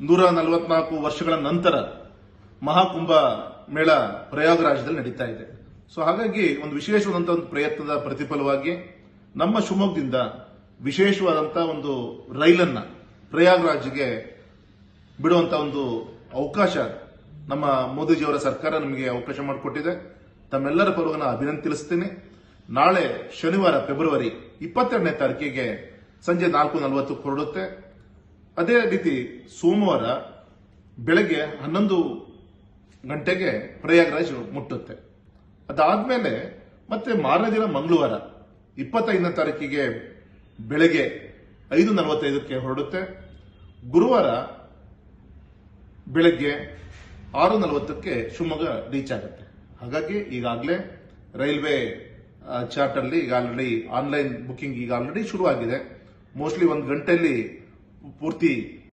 144 ವರ್ಷಗಳ ನಂತರ ಮಹಾಕುಂಭ ಮೇಳ ಪ್ರಯಾಗರಾಜದಲ್ಲಿ ನಡೀತಾ ಇದೆ. ಸೊ ಹಾಗಾಗಿ ಒಂದು ವಿಶೇಷವಾದಂತಹ ಒಂದು ಪ್ರಯತ್ನದ ಪ್ರತಿಫಲವಾಗಿ ನಮ್ಮ ಶಿವಮೊಗ್ಗದಿಂದ ವಿಶೇಷವಾದಂತಹ ಒಂದು ರೈಲನ್ನ ಪ್ರಯಾಗರಾಜ್ಗೆ ಬಿಡುವಂತ ಒಂದು ಅವಕಾಶ ನಮ್ಮ ಮೋದಿಜಿಯವರ ಸರ್ಕಾರ ನಮಗೆ ಅವಕಾಶ ಮಾಡಿಕೊಟ್ಟಿದೆ. ತಮ್ಮೆಲ್ಲರ ಪರವಾಗಿ ನಾನು ಅಭಿನಂದನೆ ತಿಳಿಸ್ತೀನಿ. ನಾಳೆ ಶನಿವಾರ ಫೆಬ್ರವರಿ 22ನೇ ತಾರೀಕಿಗೆ ಸಂಜೆ 4:40 ಹೊರಡುತ್ತೆ. ಅದೇ ರೀತಿ ಸೋಮವಾರ ಬೆಳಗ್ಗೆ 11 ಗಂಟೆಗೆ ಪ್ರಯಾಗರಾಜ್ ಮುಟ್ಟುತ್ತೆ. ಅದಾದ್ಮೇಲೆ ಮತ್ತೆ ಮಾರನೇ ದಿನ ಮಂಗಳವಾರ 25ನೇ ತಾರೀಕಿಗೆ ಬೆಳಗ್ಗೆ 5:45ಕ್ಕೆ ಹೊರಡುತ್ತೆ. ಗುರುವಾರ ಬೆಳಗ್ಗೆ 6:40ಕ್ಕೆ ಶಿವಮೊಗ್ಗ ರೀಚ್ ಆಗುತ್ತೆ. ಹಾಗಾಗಿ ಈಗಾಗಲೇ ರೈಲ್ವೆ ಚಾರ್ಟ್ ಅಲ್ಲಿ ಈಗ ಆಲ್ರೆಡಿ ಆನ್ಲೈನ್ ಬುಕಿಂಗ್ ಈಗ ಆಲ್ರೆಡಿ ಶುರುವಾಗಿದೆ. ಮೋಸ್ಟ್ಲಿ 1 ಗಂಟೆಯಲ್ಲಿ ಪೂರ್ತಿ